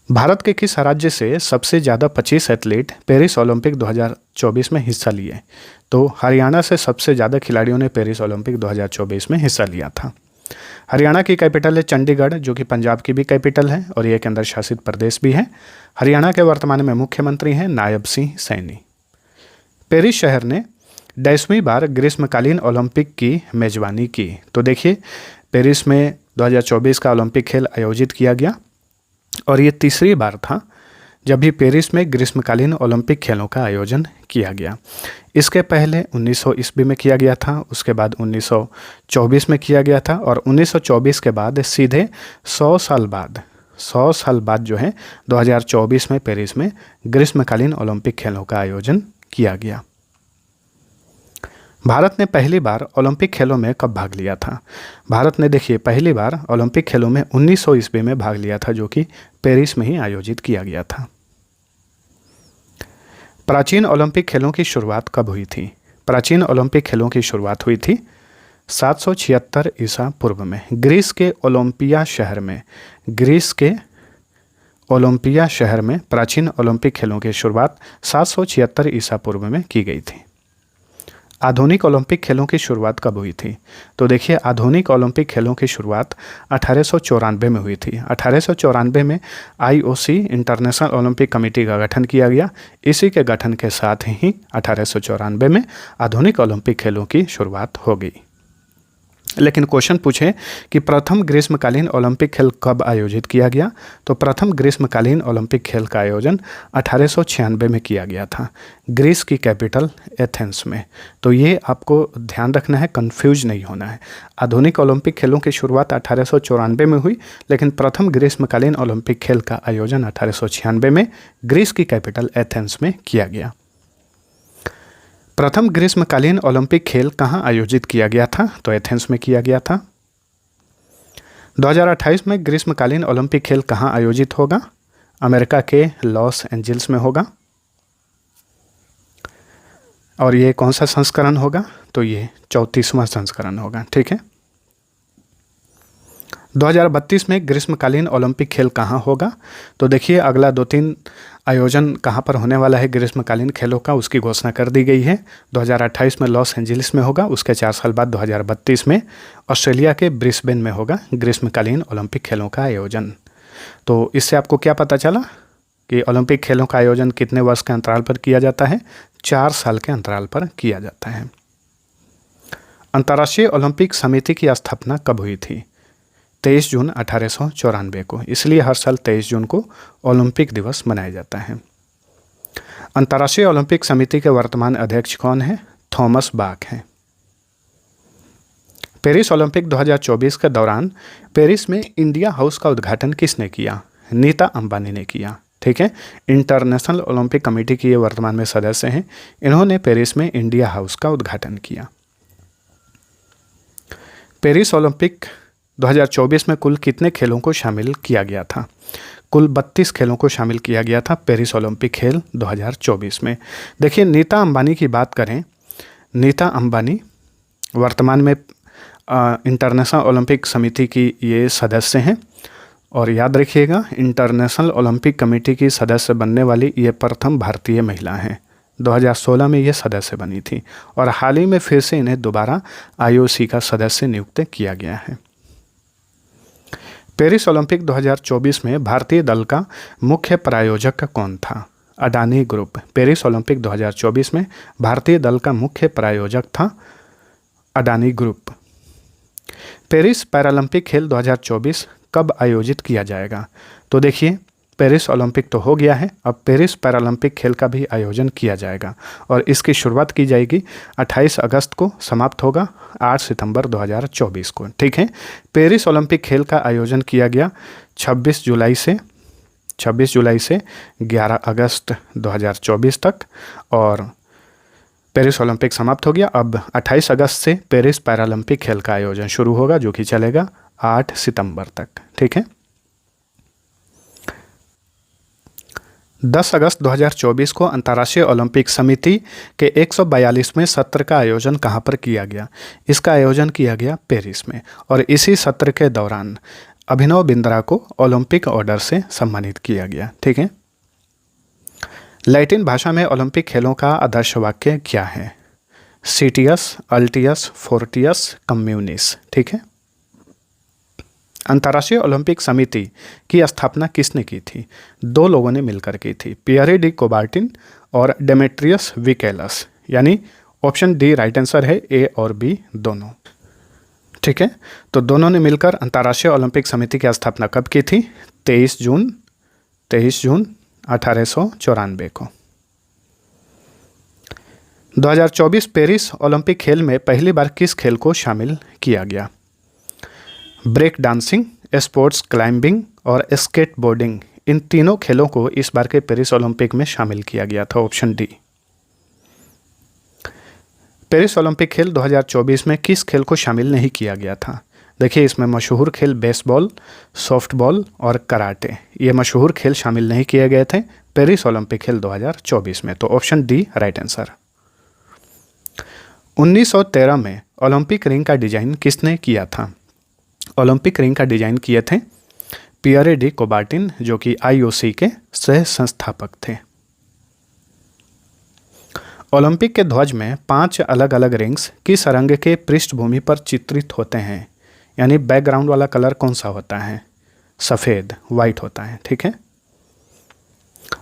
भारत के किस राज्य से सबसे ज़्यादा 25 एथलीट पेरिस ओलंपिक 2024 में हिस्सा लिए? तो हरियाणा से सबसे ज़्यादा खिलाड़ियों ने पेरिस ओलंपिक 2024 में हिस्सा लिया था। हरियाणा की कैपिटल है चंडीगढ़, जो कि पंजाब की भी कैपिटल है और ये केंद्र शासित प्रदेश भी है। हरियाणा के वर्तमान में मुख्यमंत्री हैं नायब सिंह सैनी। पेरिस शहर ने 10वीं बार ग्रीष्मकालीन ओलंपिक की मेजबानी की। तो देखिए, पेरिस में 2024 का ओलंपिक खेल आयोजित किया गया और ये तीसरी बार था जब भी पेरिस में ग्रीष्मकालीन ओलंपिक खेलों का आयोजन किया गया। इसके पहले 1900 ईस्वी में किया गया था, उसके बाद 1924 में किया गया था और 1924 के बाद सीधे 100 साल बाद जो है 2024 में पेरिस में ग्रीष्मकालीन ओलंपिक खेलों का आयोजन किया गया। भारत ने पहली बार ओलंपिक खेलों में कब भाग लिया था? भारत ने देखिए पहली बार ओलंपिक खेलों में 1900 ईस्वी में भाग लिया था, जो कि पेरिस में ही आयोजित किया गया था। प्राचीन ओलंपिक खेलों की शुरुआत कब हुई थी? प्राचीन ओलंपिक खेलों की शुरुआत हुई थी 776 ईसा पूर्व में ग्रीस के ओलंपिया शहर में प्राचीन ओलंपिक खेलों की शुरुआत 776 ईसा पूर्व में की गई थी। आधुनिक ओलंपिक खेलों की शुरुआत कब हुई थी? तो देखिए आधुनिक ओलंपिक खेलों की शुरुआत 1894 में हुई थी। 1894 में IOC इंटरनेशनल ओलंपिक कमेटी का गठन किया गया। इसी के गठन के साथ ही 1894 में आधुनिक ओलंपिक खेलों की शुरुआत हो गई। लेकिन क्वेश्चन पूछे कि प्रथम ग्रीष्मकालीन ओलंपिक खेल कब आयोजित किया गया? तो प्रथम ग्रीष्मकालीन ओलंपिक खेल का आयोजन 1896 में किया गया था, ग्रीस की कैपिटल एथेंस में। तो ये आपको ध्यान रखना है, कंफ्यूज नहीं होना है। आधुनिक ओलंपिक खेलों की शुरुआत 1894 में हुई, लेकिन प्रथम ग्रीष्मकालीन ओलंपिक खेल का आयोजन 1896 में ग्रीस की कैपिटल एथेंस में किया गया। प्रथम ग्रीष्मकालीन ओलंपिक खेल कहाँ आयोजित किया गया था? तो एथेंस में किया गया था। 2028 में ग्रीष्मकालीन ओलंपिक खेल कहाँ आयोजित होगा? अमेरिका के लॉस एंजल्स में होगा। और ये कौन सा संस्करण होगा? तो ये 34वां संस्करण होगा। ठीक है। 2032 में ग्रीष्मकालीन ओलंपिक खेल कहाँ होगा? तो देखिए अगला 2-3 आयोजन कहाँ पर होने वाला है ग्रीष्मकालीन खेलों का, उसकी घोषणा कर दी गई है। 2028 में लॉस एंजलिस में होगा, उसके 4 साल बाद 2032 में ऑस्ट्रेलिया के ब्रिस्बेन में होगा ग्रीष्मकालीन ओलंपिक खेलों का आयोजन। तो इससे आपको क्या पता चला कि ओलंपिक खेलों का आयोजन कितने वर्ष के अंतराल पर किया जाता है? 4 साल के अंतराल पर किया जाता है। अंतर्राष्ट्रीय ओलंपिक समिति की स्थापना कब हुई थी? 23 जून 1894 को। इसलिए हर साल 23 जून को ओलंपिक दिवस मनाया जाता है। अंतर्राष्ट्रीय ओलंपिक समिति के वर्तमान अध्यक्ष कौन है? थॉमस बाक हैं। पेरिस ओलंपिक 2024 के दौरान पेरिस में इंडिया हाउस का उद्घाटन किसने किया? नीता अंबानी ने किया। ठीक है। इंटरनेशनल ओलंपिक कमेटी की ये वर्तमान में सदस्य हैं। इन्होंने पेरिस में इंडिया हाउस का उद्घाटन किया। पेरिस ओलंपिक 2024 में कुल कितने खेलों को शामिल किया गया था? कुल 32 खेलों को शामिल किया गया था पेरिस ओलंपिक खेल 2024 में। देखिए नीता अंबानी की बात करें, नीता अंबानी वर्तमान में इंटरनेशनल ओलंपिक समिति की ये सदस्य हैं। और याद रखिएगा इंटरनेशनल ओलंपिक कमेटी की सदस्य बनने वाली ये प्रथम भारतीय महिला हैं। 2016 में ये सदस्य बनी थी और हाल ही में फिर से इन्हें दोबारा IOC का सदस्य नियुक्त किया गया है। पेरिस ओलंपिक 2024 में भारतीय दल का मुख्य प्रायोजक कौन था? अडानी ग्रुप। पेरिस ओलंपिक 2024 में भारतीय दल का मुख्य प्रायोजक था अडानी ग्रुप। पेरिस पैरालंपिक खेल 2024 कब आयोजित किया जाएगा? तो देखिए पेरिस ओलंपिक तो हो गया है, अब पेरिस पैरालंपिक खेल का भी आयोजन किया जाएगा और इसकी शुरुआत की जाएगी 28 अगस्त को, समाप्त होगा 8 सितंबर 2024 को। ठीक है। पेरिस ओलंपिक खेल का आयोजन किया गया 26 जुलाई से 11 अगस्त 2024 तक और पेरिस ओलंपिक समाप्त हो गया। अब 28 अगस्त से पेरिस पैरालंपिक खेल का आयोजन शुरू होगा, जो कि चलेगा 8 सितंबर तक। ठीक है। 10 अगस्त 2024 को अंतर्राष्ट्रीय ओलंपिक समिति के 142वें सत्र का आयोजन कहाँ पर किया गया? इसका आयोजन किया गया पेरिस में और इसी सत्र के दौरान अभिनव बिंद्रा को ओलंपिक ऑर्डर से सम्मानित किया गया। ठीक है। लैटिन भाषा में ओलंपिक खेलों का आदर्श वाक्य क्या है? सीटियस, अल्टियस, फोर्टियस, कम्युनिस। ठीक है। अंतर्राष्ट्रीय ओलंपिक समिति की स्थापना किसने की थी? 2 लोगों ने मिलकर की थी, पियरे डी कोबार्टिन और डेमेट्रियस विकेलस। यानी ऑप्शन डी राइट आंसर है, ए और बी दोनों। ठीक है। तो दोनों ने मिलकर अंतर्राष्ट्रीय ओलंपिक समिति की स्थापना कब की थी? 23 जून 1894 को। 2024 पेरिस ओलंपिक खेल में पहली बार किस खेल को शामिल किया गया? ब्रेक डांसिंग, स्पोर्ट्स क्लाइंबिंग और स्केट बोर्डिंग, इन तीनों खेलों को इस बार के पेरिस ओलंपिक में शामिल किया गया था। Option D. पेरिस ओलंपिक खेल 2024 में किस खेल को शामिल नहीं किया गया था? देखिए, इसमें मशहूर खेल बेसबॉल, सॉफ्टबॉल और कराटे, ये मशहूर खेल शामिल नहीं किए गए थे पेरिस ओलंपिक खेल 2024 में। तो ऑप्शन डी राइट आंसर। 1913 में ओलंपिक रिंग का डिजाइन किसने किया था? ओलंपिक रिंग का डिजाइन किए थे पियरे डी कोबार्टिन, जो कि आईओसी के सह संस्थापक थे। ओलंपिक के ध्वज में 5 अलग अलग रिंग्स किस रंग के पृष्ठभूमि पर चित्रित होते हैं? यानी बैकग्राउंड वाला कलर कौन सा होता है? सफ़ेद, वाइट होता है। ठीक है।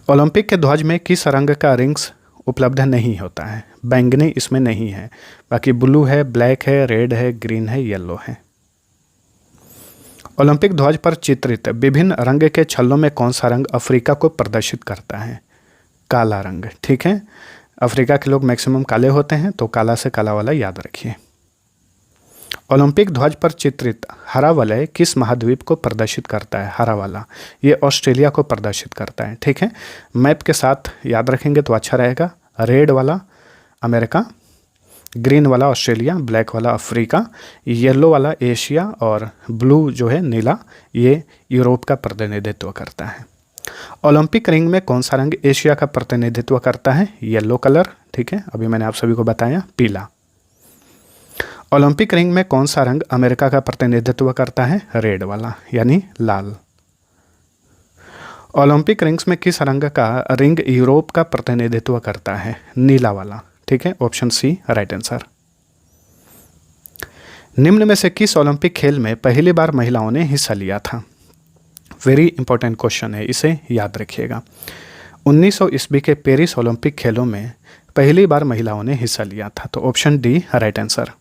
ओलंपिक के ध्वज में किस रंग का रिंग्स उपलब्ध नहीं होता है? बैंगनी इसमें नहीं है, बाकी ब्लू है, ब्लैक है, रेड है, ग्रीन है, येलो है। ओलंपिक ध्वज पर चित्रित विभिन्न रंग के छल्लों में कौन सा रंग अफ्रीका को प्रदर्शित करता है? काला रंग। ठीक है, अफ्रीका के लोग मैक्सिमम काले होते हैं, तो काला से काला वाला याद रखिए। ओलंपिक ध्वज पर चित्रित हरा वलय किस महाद्वीप को प्रदर्शित करता है? हरा वाला, ये ऑस्ट्रेलिया को प्रदर्शित करता है। ठीक है, मैप के साथ याद रखेंगे तो अच्छा रहेगा। रेड वाला अमेरिका, ग्रीन वाला ऑस्ट्रेलिया, ब्लैक वाला अफ्रीका, येलो वाला एशिया और ब्लू जो है नीला, ये यूरोप का प्रतिनिधित्व करता है। ओलंपिक रिंग में कौन सा रंग एशिया का प्रतिनिधित्व करता है? Yellow colour. ठीक है, अभी मैंने आप सभी को बताया पीला। ओलंपिक रिंग में कौन सा रंग अमेरिका का प्रतिनिधित्व करता है? रेड वाला, यानी लाल। ओलंपिक रिंग्स में किस रंग का रिंग यूरोप का प्रतिनिधित्व करता है? नीला वाला। ठीक है, ऑप्शन सी राइट आंसर। निम्न में से किस ओलंपिक खेल में पहली बार महिलाओं ने हिस्सा लिया था? वेरी इंपॉर्टेंट क्वेश्चन है, इसे याद रखिएगा। 1900 ईस्वी के पेरिस ओलंपिक खेलों में पहली बार महिलाओं ने हिस्सा लिया था, तो ऑप्शन डी राइट आंसर।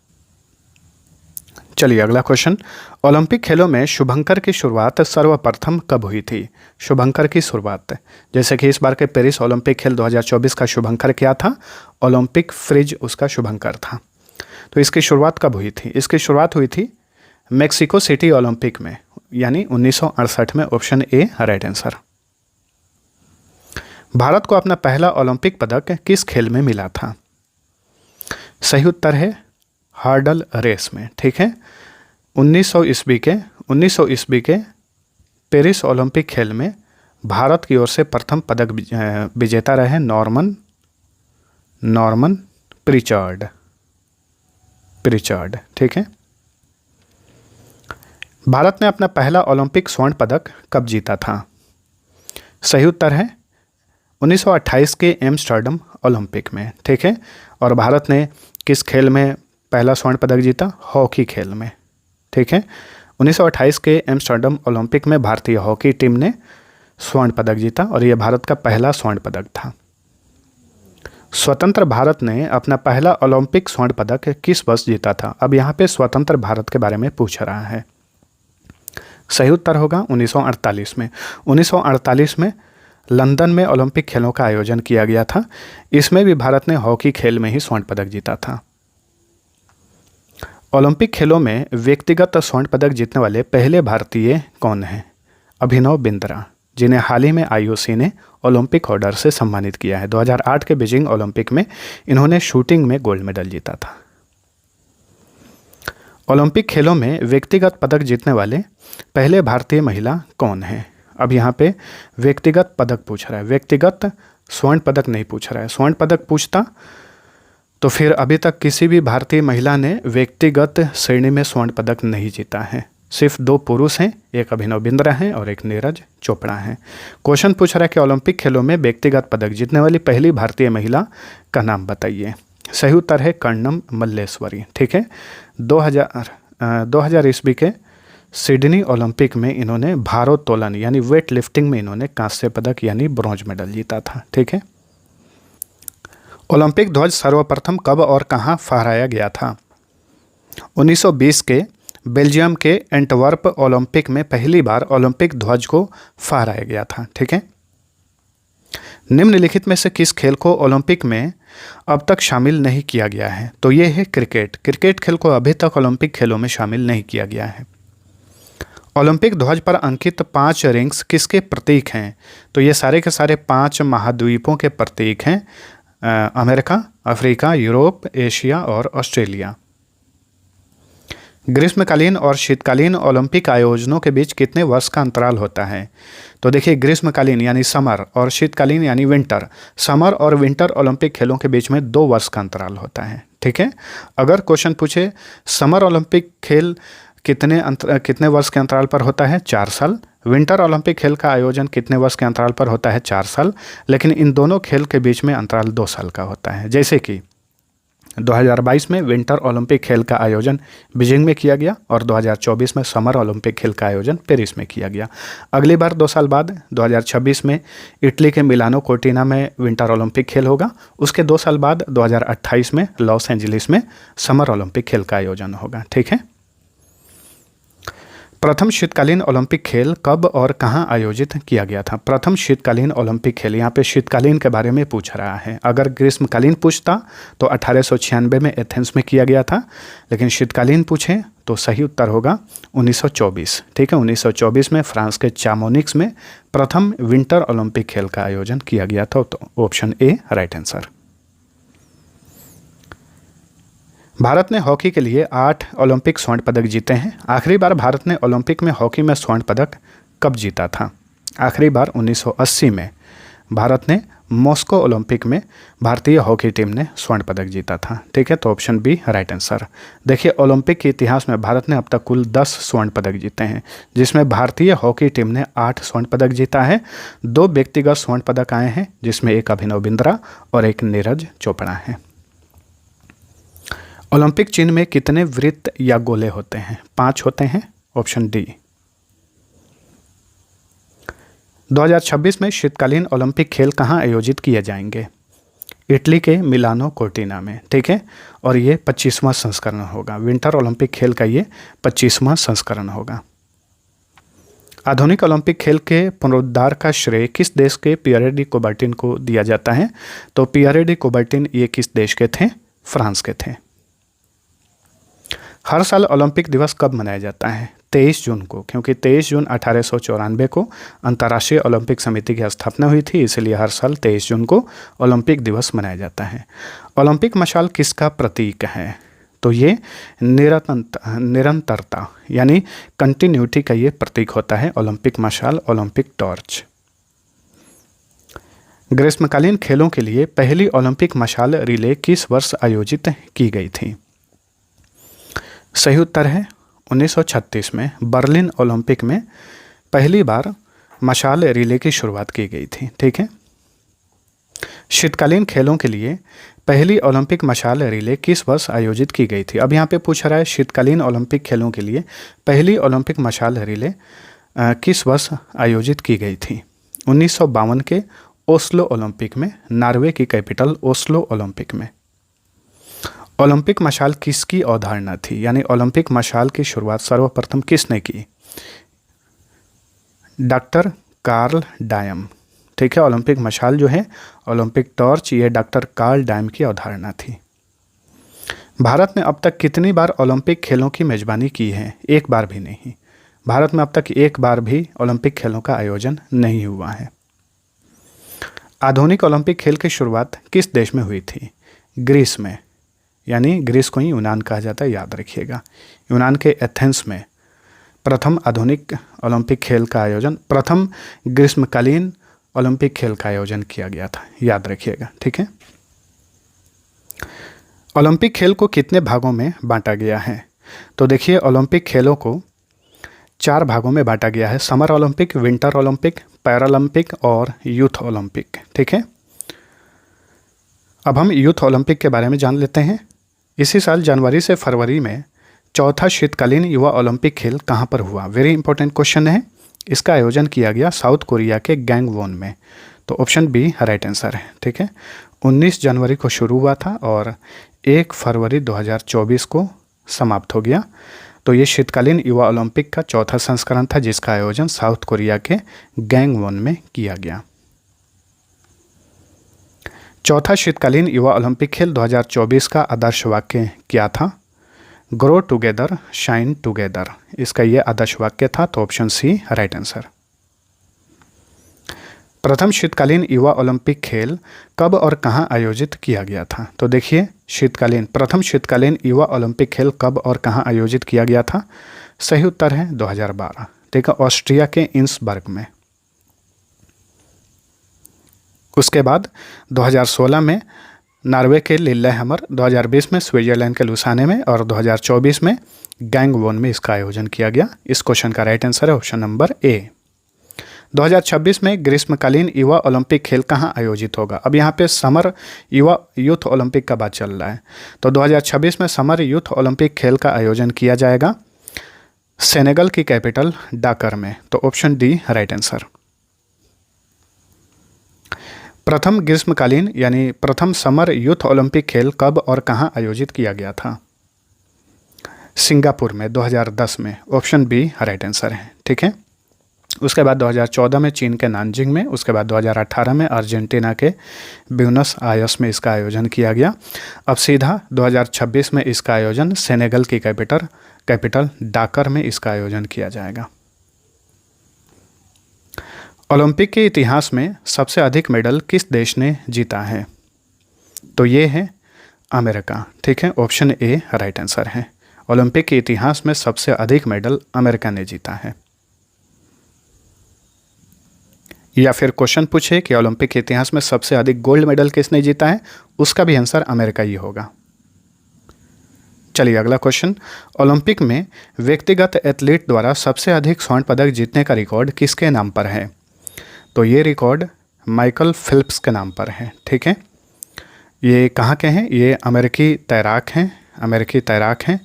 चलिए अगला क्वेश्चन। ओलंपिक खेलों में शुभंकर की शुरुआत सर्वप्रथम कब हुई थी? शुभंकर की शुरुआत, जैसे कि इस बार के पेरिस ओलंपिक खेल 2024 का शुभंकर क्या था? ओलंपिक फ्रिज उसका शुभंकर था। तो इसकी शुरुआत कब हुई थी? इसकी शुरुआत हुई थी मेक्सिको सिटी ओलंपिक में, यानी 1968 में। Option A right answer. Bharat को अपना पहला ओलंपिक पदक किस खेल में मिला था? सही उत्तर है हर्डल रेस में। ठीक है, 1900 ईस्वी के पेरिस ओलंपिक खेल में भारत की ओर से प्रथम पदक विजेता रहे नॉर्मन प्रिचर्ड। ठीक है। भारत ने अपना पहला ओलंपिक स्वर्ण पदक कब जीता था? सही उत्तर है 1928 के एम्स्टर्डम ओलंपिक में। ठीक है, और भारत ने किस खेल में पहला स्वर्ण पदक जीता? हॉकी खेल में। ठीक है, 1928 के एम्स्टर्डम ओलंपिक में भारतीय हॉकी टीम ने स्वर्ण पदक जीता और यह भारत का पहला स्वर्ण पदक था। स्वतंत्र भारत ने अपना पहला ओलंपिक स्वर्ण पदक किस वर्ष जीता था? अब यहाँ पे स्वतंत्र भारत के बारे में पूछ रहा है। सही उत्तर होगा 1948 में। 1948 में लंदन में ओलंपिक खेलों का आयोजन किया गया था। इसमें भी भारत ने हॉकी खेल में ही स्वर्ण पदक जीता था। ओलंपिक खेलों में व्यक्तिगत स्वर्ण पदक जीतने वाले पहले भारतीय कौन हैं? अभिनव बिंद्रा, जिन्हें हाल ही में आईओसी ने ओलंपिक ऑर्डर से सम्मानित किया है। 2008 के बीजिंग ओलंपिक में इन्होंने शूटिंग में गोल्ड मेडल जीता था। ओलंपिक खेलों में व्यक्तिगत पदक जीतने वाले पहले भारतीय महिला कौन हैं? अब यहाँ पे व्यक्तिगत पदक पूछ रहा है, व्यक्तिगत स्वर्ण पदक नहीं पूछ रहा है। स्वर्ण पदक पूछता तो फिर अभी तक किसी भी भारतीय महिला ने व्यक्तिगत श्रेणी में स्वर्ण पदक नहीं जीता है। सिर्फ 2 पुरुष हैं, एक अभिनव बिंद्रा हैं और एक नीरज चोपड़ा हैं। क्वेश्चन पूछ रहा है कि ओलंपिक खेलों में व्यक्तिगत पदक जीतने वाली पहली भारतीय महिला का नाम बताइए। सही उत्तर है कर्णम मल्लेश्वरी। ठीक है, 2000 ईस्वी के सिडनी ओलंपिक में इन्होंने भारोत्तोलन यानी वेट लिफ्टिंग में इन्होंने कांस्य पदक यानी ब्रॉन्ज मेडल जीता था। ठीक है। ओलंपिक ध्वज सर्वप्रथम कब और कहां फहराया गया था? 1920 के बेल्जियम के एंटवर्प ओलंपिक में पहली बार ओलंपिक ध्वज को फहराया गया था। ठीक है। निम्नलिखित में से किस खेल को ओलंपिक में अब तक शामिल नहीं किया गया है? तो ये है क्रिकेट। क्रिकेट खेल को अभी तक ओलंपिक खेलों में शामिल नहीं किया गया है। ओलंपिक ध्वज पर अंकित 5 रिंग्स किसके प्रतीक हैं? तो ये सारे के सारे 5 महाद्वीपों के प्रतीक हैं। अमेरिका, अफ्रीका, यूरोप, एशिया और ऑस्ट्रेलिया। ग्रीष्मकालीन और शीतकालीन ओलंपिक आयोजनों के बीच कितने वर्ष का अंतराल होता है? तो देखिए, ग्रीष्मकालीन यानी समर और शीतकालीन यानी विंटर, समर और विंटर ओलंपिक खेलों के बीच में 2 वर्ष का अंतराल होता है। ठीक है। अगर क्वेश्चन पूछे समर ओलंपिक खेल कितने वर्ष के अंतराल पर होता है? 4 साल। विंटर ओलंपिक खेल का आयोजन कितने वर्ष के अंतराल पर होता है? 4 साल। लेकिन इन दोनों खेल के बीच में अंतराल 2 साल का होता है। जैसे कि 2022 में विंटर ओलंपिक खेल का आयोजन बीजिंग में किया गया और 2024 में समर ओलंपिक खेल का आयोजन पेरिस में किया गया। अगली बार 2 साल बाद 2026 में इटली के मिलानो कोर्टिना में विंटर ओलंपिक खेल होगा। उसके 2 साल बाद 2028 में लॉस एंजलिस में समर ओलंपिक खेल का आयोजन होगा। ठीक है। प्रथम शीतकालीन ओलंपिक खेल कब और कहां आयोजित किया गया था? प्रथम शीतकालीन ओलंपिक खेल, यहाँ पे शीतकालीन के बारे में पूछ रहा है। अगर ग्रीष्मकालीन पूछता तो 1896 में एथेंस में किया गया था, लेकिन शीतकालीन पूछे तो सही उत्तर होगा 1924। ठीक है, 1924 में फ्रांस के चामोनिक्स में प्रथम विंटर ओलंपिक खेल का आयोजन किया गया था। तो option A right answer. Bharat ने हॉकी के लिए 8 ओलंपिक स्वर्ण पदक जीते हैं। आखिरी बार भारत ने ओलंपिक में हॉकी में स्वर्ण पदक कब जीता था? आखिरी बार 1980 में भारत ने मॉस्को ओलंपिक में भारतीय हॉकी टीम ने स्वर्ण पदक जीता था। ठीक है, तो ऑप्शन बी राइट आंसर। देखिए, ओलंपिक के इतिहास में भारत ने अब तक कुल 10 स्वर्ण पदक जीते हैं, जिसमें भारतीय हॉकी टीम ने 8 स्वर्ण पदक जीता है। 2 व्यक्तिगत स्वर्ण पदक आए हैं, जिसमें एक अभिनव बिंद्रा और एक नीरज चोपड़ा है। ओलंपिक चिन्ह में कितने वृत्त या गोले होते हैं? 5 होते हैं। Option D. 2026 में शीतकालीन ओलंपिक खेल कहाँ आयोजित किए जाएंगे? इटली के मिलानो कोर्टिना में। ठीक है, और ये 25वां संस्करण होगा। विंटर ओलंपिक खेल का ये 25वां संस्करण होगा। आधुनिक ओलंपिक खेल के पुनरुद्धार का श्रेय किस देश के पियरे डी कुबर्टिन को दिया जाता है? तो पियरे डी कुबर्टिन ये किस देश के थे? फ्रांस के थे। हर साल ओलंपिक दिवस कब मनाया जाता है? 23 जून को, क्योंकि 23 जून 1894 को अंतर्राष्ट्रीय ओलंपिक समिति की स्थापना हुई थी, इसलिए हर साल 23 जून को ओलंपिक दिवस मनाया जाता है। ओलंपिक मशाल किसका प्रतीक है? तो ये निरंतरता यानी कंटिन्यूटी का ये प्रतीक होता है। ओलंपिक मशाल, ओलंपिक टॉर्च। ग्रीष्मकालीन खेलों के लिए पहली ओलंपिक मशाल रिले किस वर्ष आयोजित की गई थी? सही उत्तर है 1936 में बर्लिन ओलंपिक में पहली बार मशाल रिले की शुरुआत की गई थी। ठीक है। शीतकालीन खेलों के लिए पहली ओलंपिक मशाल रिले किस वर्ष आयोजित की गई थी? अब यहाँ पे पूछ रहा है शीतकालीन ओलंपिक खेलों के लिए पहली ओलंपिक मशाल रिले किस वर्ष आयोजित की गई थी? 1952 के ओस्लो ओलंपिक में, नॉर्वे की कैपिटल ओस्लो ओलंपिक में। ओलंपिक मशाल किसकी अवधारणा थी? यानी ओलंपिक मशाल की शुरुआत सर्वप्रथम किसने की? Doctor Carl Diem. ठीक है, ओलंपिक मशाल जो है, ओलंपिक टॉर्च, ये डॉक्टर कार्ल डायम की अवधारणा थी। भारत ने अब तक कितनी बार ओलंपिक खेलों की मेजबानी की है? एक बार भी नहीं। भारत में अब तक एक बार भी ओलंपिक खेलों का आयोजन नहीं हुआ है। आधुनिक ओलंपिक खेल की शुरुआत किस देश में हुई थी? ग्रीस में, यानी ग्रीस को ही यूनान कहा जाता है, याद रखिएगा। यूनान के एथेंस में प्रथम आधुनिक ओलंपिक खेल का आयोजन, प्रथम ग्रीष्मकालीन ओलंपिक खेल का आयोजन किया गया था, याद रखिएगा। ठीक है। ओलंपिक खेल को कितने भागों में बांटा गया है? तो देखिए, ओलंपिक खेलों को 4 भागों में बांटा गया है। Summer Olympic, winter Olympic, Paralympic और यूथ ओलंपिक। ठीक है। अब हम यूथ ओलंपिक के बारे में जान लेते हैं। इसी साल जनवरी से फरवरी में चौथा शीतकालीन युवा ओलंपिक खेल कहाँ पर हुआ? वेरी इंपॉर्टेंट क्वेश्चन है। इसका आयोजन किया गया साउथ कोरिया के गैंगवॉन में। तो ऑप्शन बी राइट आंसर है। ठीक है, 19 जनवरी को शुरू हुआ था और 1 फरवरी 2024 को समाप्त हो गया। तो ये शीतकालीन युवा ओलंपिक का चौथा संस्करण था, जिसका आयोजन साउथ कोरिया के गैंगवॉन में किया गया। चौथा शीतकालीन युवा ओलंपिक खेल 2024 का आदर्श वाक्य क्या था? ग्रो टुगेदर शाइन टुगेदर, इसका ये आदर्श वाक्य था, तो ऑप्शन सी राइट आंसर। प्रथम शीतकालीन युवा ओलंपिक खेल कब और कहां आयोजित किया गया था? तो देखिए प्रथम शीतकालीन युवा ओलंपिक खेल कब और कहां आयोजित किया गया था? सही उत्तर है 2012, ठीक है, ऑस्ट्रिया के इंसबर्ग में। उसके बाद 2016 में नॉर्वे के लिल्लेहमर, 2020 में स्विट्जरलैंड के लुसाने में और 2024 में गैंगवोन में इसका आयोजन किया गया। इस क्वेश्चन का राइट आंसर है ऑप्शन नंबर ए। 2026 में ग्रीष्मकालीन युवा ओलंपिक खेल कहाँ आयोजित होगा? अब यहाँ पे समर युवा यूथ ओलंपिक का बात चल रहा है, तो 2026 में समर यूथ ओलंपिक खेल का आयोजन किया जाएगा सेनेगल की कैपिटल डाकर में, तो ऑप्शन डी राइट आंसर। प्रथम ग्रीष्मकालीन यानी प्रथम समर यूथ ओलंपिक खेल कब और कहां आयोजित किया गया था? सिंगापुर में 2010 में, ऑप्शन बी राइट आंसर है, ठीक है। उसके बाद 2014 में चीन के नानजिंग में, उसके बाद 2018 में अर्जेंटीना के ब्यूनस आयर्स में इसका आयोजन किया गया। अब सीधा 2026 में इसका आयोजन सेनेगल की कैपिटल डाकर में इसका आयोजन किया जाएगा। ओलंपिक के इतिहास में सबसे अधिक मेडल किस देश ने जीता है? तो ये है अमेरिका, ठीक है, ऑप्शन ए राइट आंसर है। ओलंपिक के इतिहास में सबसे अधिक मेडल अमेरिका ने जीता है। या फिर क्वेश्चन पूछे कि ओलंपिक के इतिहास में सबसे अधिक गोल्ड मेडल किसने जीता है, उसका भी आंसर अमेरिका ही होगा। चलिए अगला क्वेश्चन, ओलंपिक में व्यक्तिगत एथलीट द्वारा सबसे अधिक स्वर्ण पदक जीतने का रिकॉर्ड किसके नाम पर है? तो ये रिकॉर्ड माइकल फेल्प्स के नाम पर है, ठीक है। ये कहाँ के हैं? ये अमेरिकी तैराक हैं।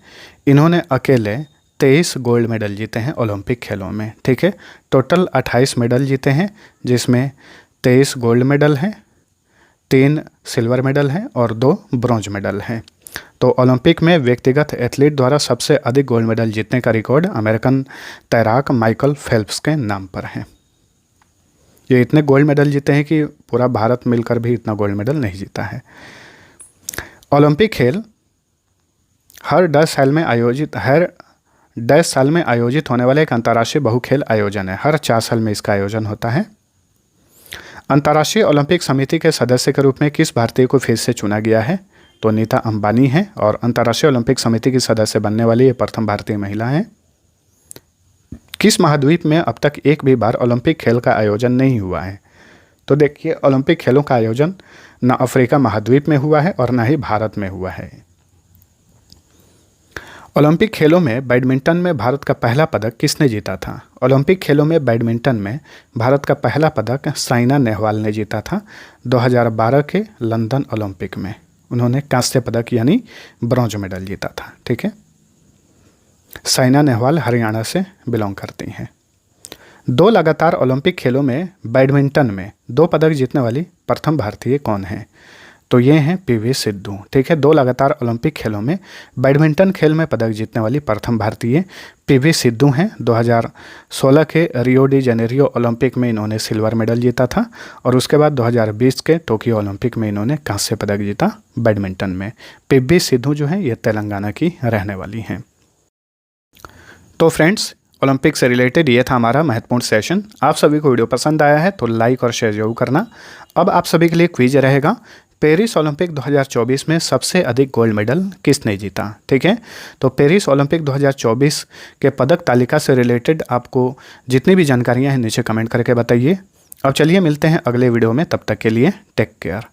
इन्होंने अकेले 23 गोल्ड मेडल जीते हैं ओलंपिक खेलों में, ठीक है। टोटल 28 मेडल जीते हैं, जिसमें 23 गोल्ड मेडल हैं, 3 सिल्वर मेडल हैं और 2 ब्रॉन्ज मेडल हैं। तो ओलंपिक में व्यक्तिगत एथलीट द्वारा सबसे अधिक गोल्ड मेडल जीतने का रिकॉर्ड अमेरिकन तैराक माइकल फेल्प्स के नाम पर है। ये इतने गोल्ड मेडल जीते हैं कि पूरा भारत मिलकर भी इतना गोल्ड मेडल नहीं जीता है। ओलंपिक खेल हर 10 साल में आयोजित होने वाला एक अंतर्राष्ट्रीय बहुखेल आयोजन है। हर 4 साल में इसका आयोजन होता है। अंतर्राष्ट्रीय ओलंपिक समिति के सदस्य के रूप में किस भारतीय को फिर से चुना गया है? तो नीता अंबानी है और अंतर्राष्ट्रीय ओलंपिक समिति की सदस्य बनने वाली ये प्रथम भारतीय महिला हैं। किस महाद्वीप में अब तक एक भी बार ओलंपिक खेल का आयोजन नहीं हुआ है? तो देखिए ओलंपिक खेलों का आयोजन न अफ्रीका महाद्वीप में हुआ है और न ही भारत में हुआ है। ओलंपिक खेलों में बैडमिंटन में भारत का पहला पदक किसने जीता था? ओलंपिक खेलों में बैडमिंटन में भारत का पहला पदक साइना नेहवाल ने जीता था 2012 के लंदन ओलंपिक में। उन्होंने कांस्य पदक यानी ब्रॉन्ज मेडल जीता था, ठीक है। साइना नेहवाल हरियाणा से बिलोंग करती हैं। 2 लगातार ओलंपिक खेलों में बैडमिंटन में 2 पदक जीतने वाली प्रथम भारतीय कौन है? तो ये हैं पीवी सिद्धू, ठीक है। 2 लगातार ओलंपिक खेलों में बैडमिंटन खेल में पदक जीतने वाली प्रथम भारतीय पीवी सिद्धू हैं। 2016 के रियो डी जेनेरियो ओलंपिक में इन्होंने सिल्वर मेडल जीता था और उसके बाद 2020 के टोक्यो ओलंपिक में इन्होंने कांस्य पदक जीता बैडमिंटन में। पीवी सिद्धू जो है ये तेलंगाना की रहने वाली हैं। तो फ्रेंड्स, ओलंपिक से रिलेटेड ये था हमारा महत्वपूर्ण सेशन। आप सभी को वीडियो पसंद आया है तो लाइक और शेयर जरूर करना। अब आप सभी के लिए क्विज रहेगा, पेरिस ओलंपिक 2024 में सबसे अधिक गोल्ड मेडल किसने जीता? ठीक है, तो पेरिस ओलंपिक 2024 के पदक तालिका से रिलेटेड आपको जितनी भी जानकारियां हैं नीचे कमेंट करके बताइए। अब चलिए मिलते हैं अगले वीडियो में, तब तक के लिए टेक केयर।